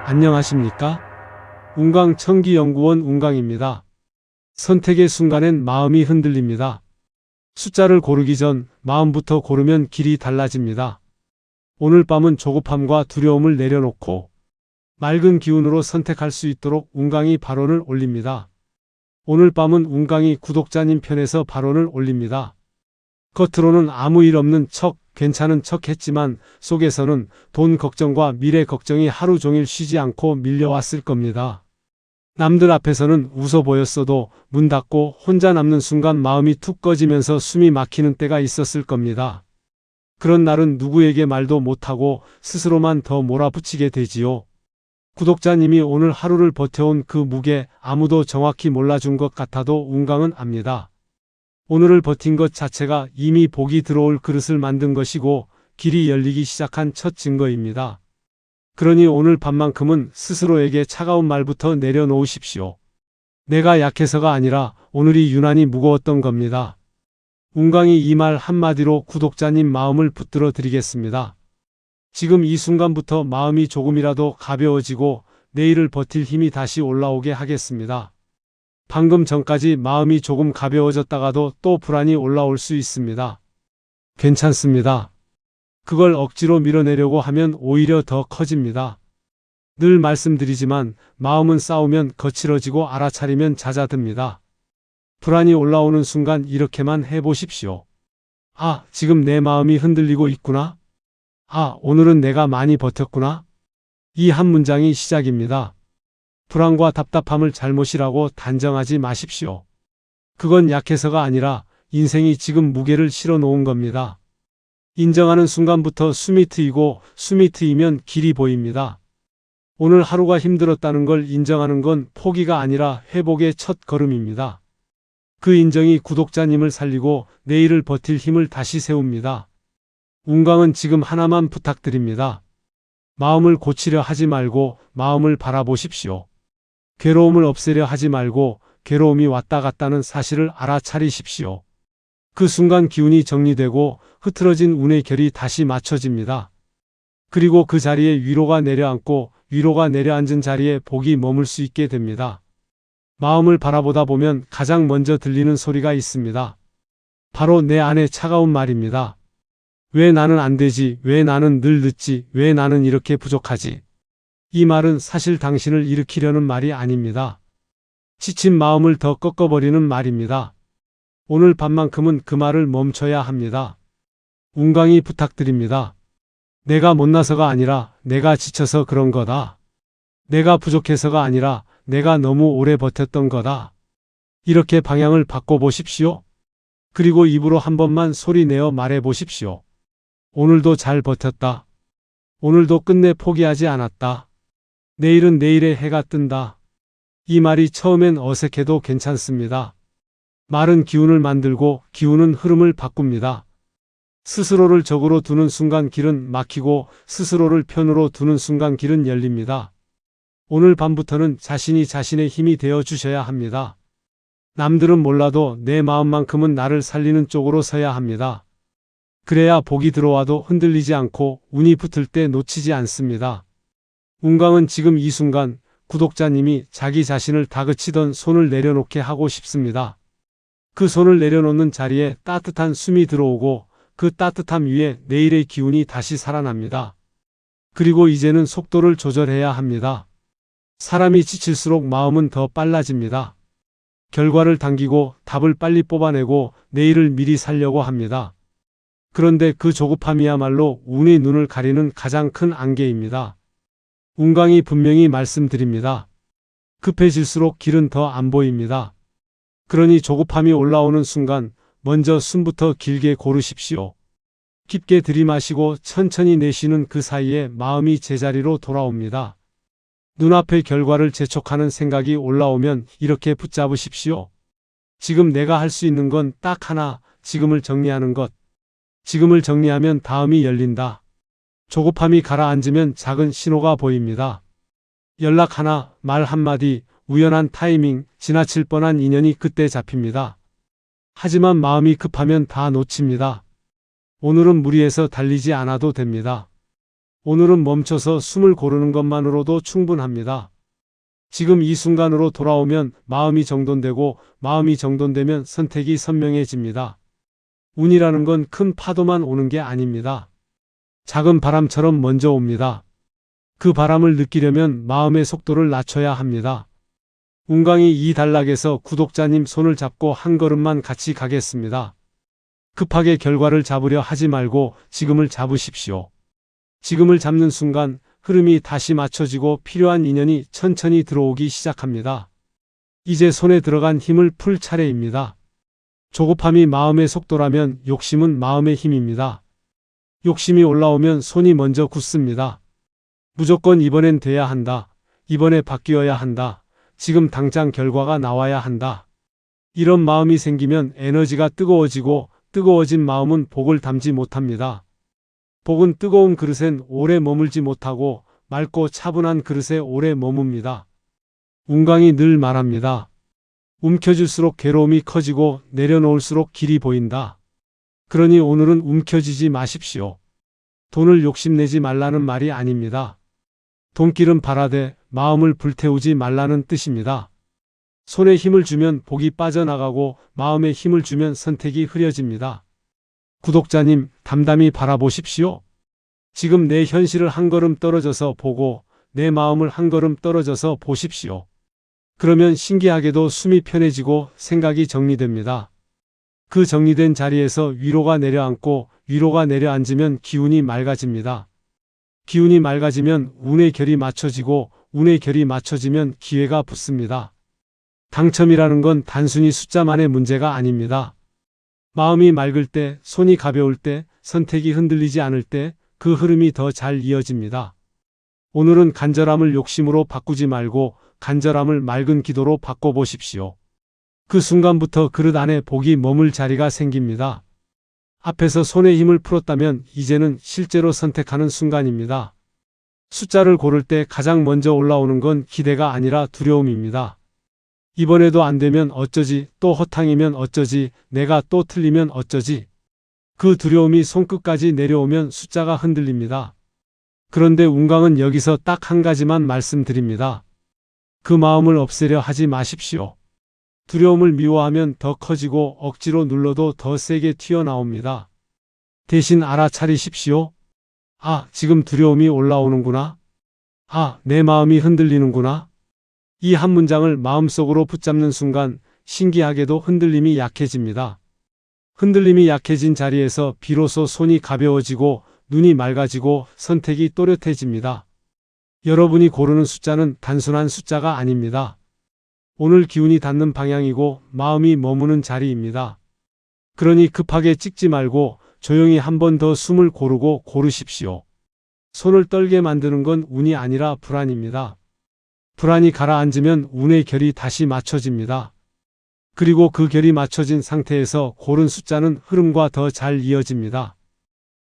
안녕하십니까? 운강청기연구원 운강입니다. 선택의 순간엔 마음이 흔들립니다. 숫자를 고르기 전 마음부터 고르면 길이 달라집니다. 오늘 밤은 조급함과 두려움을 내려놓고 맑은 기운으로 선택할 수 있도록 운강이 발언을 올립니다. 오늘 밤은 운강이 구독자님 편에서 발언을 올립니다. 겉으로는 아무 일 없는 척, 괜찮은 척 했지만 속에서는 돈 걱정과 미래 걱정이 하루 종일 쉬지 않고 밀려왔을 겁니다. 남들 앞에서는 웃어 보였어도 문 닫고 혼자 남는 순간 마음이 툭 꺼지면서 숨이 막히는 때가 있었을 겁니다. 그런 날은 누구에게 말도 못하고 스스로만 더 몰아붙이게 되지요. 구독자님이 오늘 하루를 버텨온 그 무게 아무도 정확히 몰라준 것 같아도 운강은 압니다. 오늘을 버틴 것 자체가 이미 복이 들어올 그릇을 만든 것이고 길이 열리기 시작한 첫 증거입니다. 그러니 오늘 밤만큼은 스스로에게 차가운 말부터 내려놓으십시오. 내가 약해서가 아니라 오늘이 유난히 무거웠던 겁니다. 운강이 이 말 한마디로 구독자님 마음을 붙들어 드리겠습니다. 지금 이 순간부터 마음이 조금이라도 가벼워지고 내일을 버틸 힘이 다시 올라오게 하겠습니다. 방금 전까지 마음이 조금 가벼워졌다가도 또 불안이 올라올 수 있습니다. 괜찮습니다. 그걸 억지로 밀어내려고 하면 오히려 더 커집니다. 늘 말씀드리지만 마음은 싸우면 거칠어지고 알아차리면 잦아듭니다. 불안이 올라오는 순간 이렇게만 해보십시오. 아, 지금 내 마음이 흔들리고 있구나. 아, 오늘은 내가 많이 버텼구나. 이 한 문장이 시작입니다. 불안과 답답함을 잘못이라고 단정하지 마십시오. 그건 약해서가 아니라 인생이 지금 무게를 실어 놓은 겁니다. 인정하는 순간부터 숨이 트이고 숨이 트이면 길이 보입니다. 오늘 하루가 힘들었다는 걸 인정하는 건 포기가 아니라 회복의 첫 걸음입니다. 그 인정이 구독자님을 살리고 내일을 버틸 힘을 다시 세웁니다. 운강은 지금 하나만 부탁드립니다. 마음을 고치려 하지 말고 마음을 바라보십시오. 괴로움을 없애려 하지 말고 괴로움이 왔다 갔다는 사실을 알아차리십시오. 그 순간 기운이 정리되고 흐트러진 운의 결이 다시 맞춰집니다. 그리고 그 자리에 위로가 내려앉고 위로가 내려앉은 자리에 복이 머물 수 있게 됩니다. 마음을 바라보다 보면 가장 먼저 들리는 소리가 있습니다. 바로 내 안의 차가운 말입니다. 왜 나는 안 되지? 왜 나는 늘 늦지? 왜 나는 이렇게 부족하지? 이 말은 사실 당신을 일으키려는 말이 아닙니다. 지친 마음을 더 꺾어버리는 말입니다. 오늘 밤만큼은 그 말을 멈춰야 합니다. 운강이 부탁드립니다. 내가 못나서가 아니라 내가 지쳐서 그런 거다. 내가 부족해서가 아니라 내가 너무 오래 버텼던 거다. 이렇게 방향을 바꿔보십시오. 그리고 입으로 한 번만 소리 내어 말해보십시오. 오늘도 잘 버텼다. 오늘도 끝내 포기하지 않았다. 내일은 내일의 해가 뜬다. 이 말이 처음엔 어색해도 괜찮습니다. 말은 기운을 만들고 기운은 흐름을 바꿉니다. 스스로를 적으로 두는 순간 길은 막히고 스스로를 편으로 두는 순간 길은 열립니다. 오늘 밤부터는 자신이 자신의 힘이 되어 주셔야 합니다. 남들은 몰라도 내 마음만큼은 나를 살리는 쪽으로 서야 합니다. 그래야 복이 들어와도 흔들리지 않고 운이 붙을 때 놓치지 않습니다. 운강은 지금 이 순간 구독자님이 자기 자신을 다그치던 손을 내려놓게 하고 싶습니다. 그 손을 내려놓는 자리에 따뜻한 숨이 들어오고 그 따뜻함 위에 내일의 기운이 다시 살아납니다. 그리고 이제는 속도를 조절해야 합니다. 사람이 지칠수록 마음은 더 빨라집니다. 결과를 당기고 답을 빨리 뽑아내고 내일을 미리 살려고 합니다. 그런데 그 조급함이야말로 운의 눈을 가리는 가장 큰 안개입니다. 운강이 분명히 말씀드립니다. 급해질수록 길은 더 안 보입니다. 그러니 조급함이 올라오는 순간 먼저 숨부터 길게 고르십시오. 깊게 들이마시고 천천히 내쉬는 그 사이에 마음이 제자리로 돌아옵니다. 눈앞의 결과를 재촉하는 생각이 올라오면 이렇게 붙잡으십시오. 지금 내가 할 수 있는 건 딱 하나, 지금을 정리하는 것. 지금을 정리하면 다음이 열린다. 조급함이 가라앉으면 작은 신호가 보입니다. 연락 하나, 말 한마디, 우연한 타이밍, 지나칠 뻔한 인연이 그때 잡힙니다. 하지만 마음이 급하면 다 놓칩니다. 오늘은 무리해서 달리지 않아도 됩니다. 오늘은 멈춰서 숨을 고르는 것만으로도 충분합니다. 지금 이 순간으로 돌아오면 마음이 정돈되고 마음이 정돈되면 선택이 선명해집니다. 운이라는 건 큰 파도만 오는 게 아닙니다. 작은 바람처럼 먼저 옵니다. 그 바람을 느끼려면 마음의 속도를 낮춰야 합니다. 운강이 이 단락에서 구독자님 손을 잡고 한 걸음만 같이 가겠습니다. 급하게 결과를 잡으려 하지 말고 지금을 잡으십시오. 지금을 잡는 순간 흐름이 다시 맞춰지고 필요한 인연이 천천히 들어오기 시작합니다. 이제 손에 들어간 힘을 풀 차례입니다. 조급함이 마음의 속도라면 욕심은 마음의 힘입니다. 욕심이 올라오면 손이 먼저 굳습니다. 무조건 이번엔 돼야 한다. 이번에 바뀌어야 한다. 지금 당장 결과가 나와야 한다. 이런 마음이 생기면 에너지가 뜨거워지고 뜨거워진 마음은 복을 담지 못합니다. 복은 뜨거운 그릇엔 오래 머물지 못하고 맑고 차분한 그릇에 오래 머뭅니다. 운강이 늘 말합니다. 움켜질수록 괴로움이 커지고 내려놓을수록 길이 보인다. 그러니 오늘은 움켜쥐지 마십시오. 돈을 욕심내지 말라는 말이 아닙니다. 돈길은 바라되 마음을 불태우지 말라는 뜻입니다. 손에 힘을 주면 복이 빠져나가고 마음에 힘을 주면 선택이 흐려집니다. 구독자님, 담담히 바라보십시오. 지금 내 현실을 한 걸음 떨어져서 보고 내 마음을 한 걸음 떨어져서 보십시오. 그러면 신기하게도 숨이 편해지고 생각이 정리됩니다. 그 정리된 자리에서 위로가 내려앉고 위로가 내려앉으면 기운이 맑아집니다. 기운이 맑아지면 운의 결이 맞춰지고 운의 결이 맞춰지면 기회가 붙습니다. 당첨이라는 건 단순히 숫자만의 문제가 아닙니다. 마음이 맑을 때, 손이 가벼울 때, 선택이 흔들리지 않을 때 그 흐름이 더 잘 이어집니다. 오늘은 간절함을 욕심으로 바꾸지 말고 간절함을 맑은 기도로 바꿔보십시오. 그 순간부터 그릇 안에 복이 머물 자리가 생깁니다. 앞에서 손에 힘을 풀었다면 이제는 실제로 선택하는 순간입니다. 숫자를 고를 때 가장 먼저 올라오는 건 기대가 아니라 두려움입니다. 이번에도 안 되면 어쩌지, 또 허탕이면 어쩌지, 내가 또 틀리면 어쩌지. 그 두려움이 손끝까지 내려오면 숫자가 흔들립니다. 그런데 운강은 여기서 딱 한 가지만 말씀드립니다. 그 마음을 없애려 하지 마십시오. 두려움을 미워하면 더 커지고 억지로 눌러도 더 세게 튀어나옵니다. 대신 알아차리십시오. 아, 지금 두려움이 올라오는구나. 아, 내 마음이 흔들리는구나. 이 한 문장을 마음속으로 붙잡는 순간 신기하게도 흔들림이 약해집니다. 흔들림이 약해진 자리에서 비로소 손이 가벼워지고 눈이 맑아지고 선택이 또렷해집니다. 여러분이 고르는 숫자는 단순한 숫자가 아닙니다. 오늘 기운이 닿는 방향이고 마음이 머무는 자리입니다. 그러니 급하게 찍지 말고 조용히 한 번 더 숨을 고르고 고르십시오. 손을 떨게 만드는 건 운이 아니라 불안입니다. 불안이 가라앉으면 운의 결이 다시 맞춰집니다. 그리고 그 결이 맞춰진 상태에서 고른 숫자는 흐름과 더 잘 이어집니다.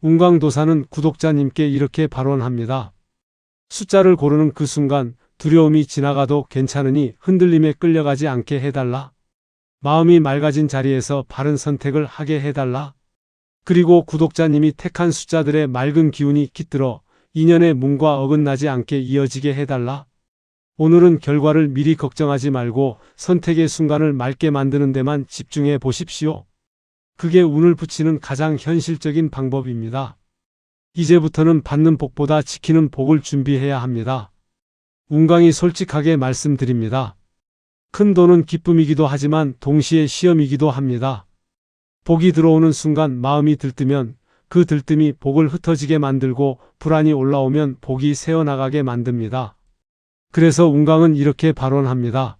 운강도사는 구독자님께 이렇게 발언합니다. 숫자를 고르는 그 순간 두려움이 지나가도 괜찮으니 흔들림에 끌려가지 않게 해달라. 마음이 맑아진 자리에서 바른 선택을 하게 해달라. 그리고 구독자님이 택한 숫자들의 맑은 기운이 깃들어 인연의 문과 어긋나지 않게 이어지게 해달라. 오늘은 결과를 미리 걱정하지 말고 선택의 순간을 맑게 만드는 데만 집중해 보십시오. 그게 운을 붙이는 가장 현실적인 방법입니다. 이제부터는 받는 복보다 지키는 복을 준비해야 합니다. 운강이 솔직하게 말씀드립니다. 큰 돈은 기쁨이기도 하지만 동시에 시험이기도 합니다. 복이 들어오는 순간 마음이 들뜨면 그 들뜸이 복을 흩어지게 만들고 불안이 올라오면 복이 새어나가게 만듭니다. 그래서 운강은 이렇게 발언합니다.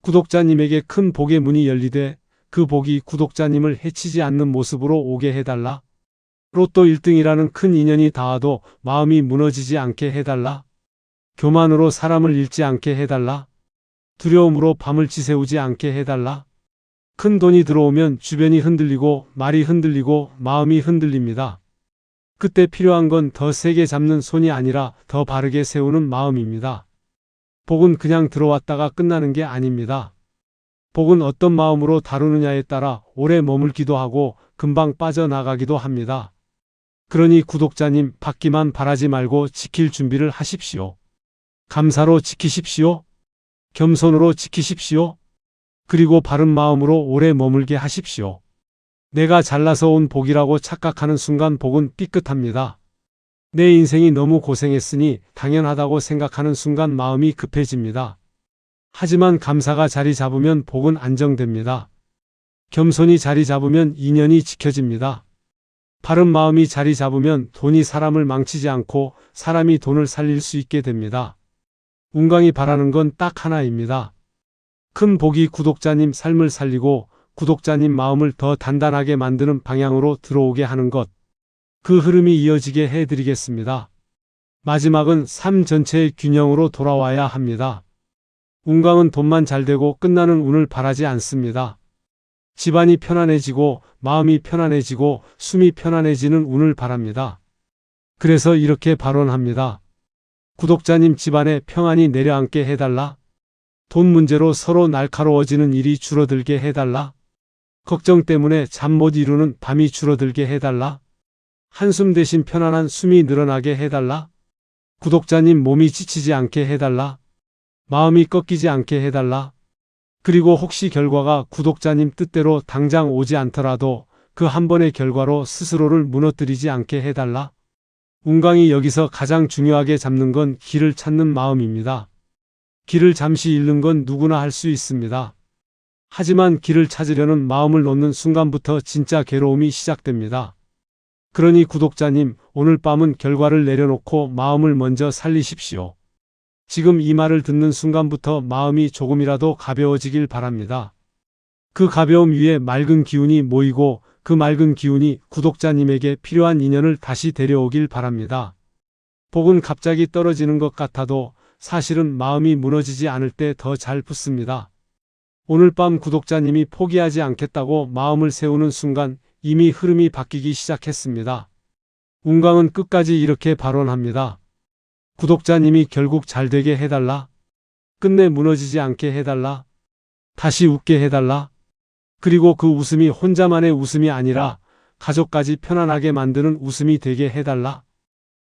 구독자님에게 큰 복의 문이 열리되 그 복이 구독자님을 해치지 않는 모습으로 오게 해달라. 로또 1등이라는 큰 인연이 닿아도 마음이 무너지지 않게 해달라. 교만으로 사람을 잃지 않게 해달라. 두려움으로 밤을 지새우지 않게 해달라. 큰 돈이 들어오면 주변이 흔들리고 말이 흔들리고 마음이 흔들립니다. 그때 필요한 건 더 세게 잡는 손이 아니라 더 바르게 세우는 마음입니다. 복은 그냥 들어왔다가 끝나는 게 아닙니다. 복은 어떤 마음으로 다루느냐에 따라 오래 머물기도 하고 금방 빠져나가기도 합니다. 그러니 구독자님, 받기만 바라지 말고 지킬 준비를 하십시오. 감사로 지키십시오. 겸손으로 지키십시오. 그리고 바른 마음으로 오래 머물게 하십시오. 내가 잘나서 온 복이라고 착각하는 순간 복은 삐끗합니다. 내 인생이 너무 고생했으니 당연하다고 생각하는 순간 마음이 급해집니다. 하지만 감사가 자리 잡으면 복은 안정됩니다. 겸손이 자리 잡으면 인연이 지켜집니다. 바른 마음이 자리 잡으면 돈이 사람을 망치지 않고 사람이 돈을 살릴 수 있게 됩니다. 운강이 바라는 건 딱 하나입니다. 큰 복이 구독자님 삶을 살리고 구독자님 마음을 더 단단하게 만드는 방향으로 들어오게 하는 것. 그 흐름이 이어지게 해드리겠습니다. 마지막은 삶 전체의 균형으로 돌아와야 합니다. 운강은 돈만 잘 되고 끝나는 운을 바라지 않습니다. 집안이 편안해지고 마음이 편안해지고 숨이 편안해지는 운을 바랍니다. 그래서 이렇게 발언합니다. 구독자님, 집안에 평안이 내려앉게 해달라. 돈 문제로 서로 날카로워지는 일이 줄어들게 해달라. 걱정 때문에 잠 못 이루는 밤이 줄어들게 해달라. 한숨 대신 편안한 숨이 늘어나게 해달라. 구독자님, 몸이 지치지 않게 해달라. 마음이 꺾이지 않게 해달라. 그리고 혹시 결과가 구독자님 뜻대로 당장 오지 않더라도 그 한 번의 결과로 스스로를 무너뜨리지 않게 해달라. 운강이 여기서 가장 중요하게 잡는 건 길을 찾는 마음입니다. 길을 잠시 잃는 건 누구나 할 수 있습니다. 하지만 길을 찾으려는 마음을 놓는 순간부터 진짜 괴로움이 시작됩니다. 그러니 구독자님, 오늘 밤은 결과를 내려놓고 마음을 먼저 살리십시오. 지금 이 말을 듣는 순간부터 마음이 조금이라도 가벼워지길 바랍니다. 그 가벼움 위에 맑은 기운이 모이고 그 맑은 기운이 구독자님에게 필요한 인연을 다시 데려오길 바랍니다. 복은 갑자기 떨어지는 것 같아도 사실은 마음이 무너지지 않을 때 더 잘 붙습니다. 오늘 밤 구독자님이 포기하지 않겠다고 마음을 세우는 순간 이미 흐름이 바뀌기 시작했습니다. 운강은 끝까지 이렇게 발언합니다. 구독자님이 결국 잘 되게 해달라. 끝내 무너지지 않게 해달라. 다시 웃게 해달라. 그리고 그 웃음이 혼자만의 웃음이 아니라 가족까지 편안하게 만드는 웃음이 되게 해달라.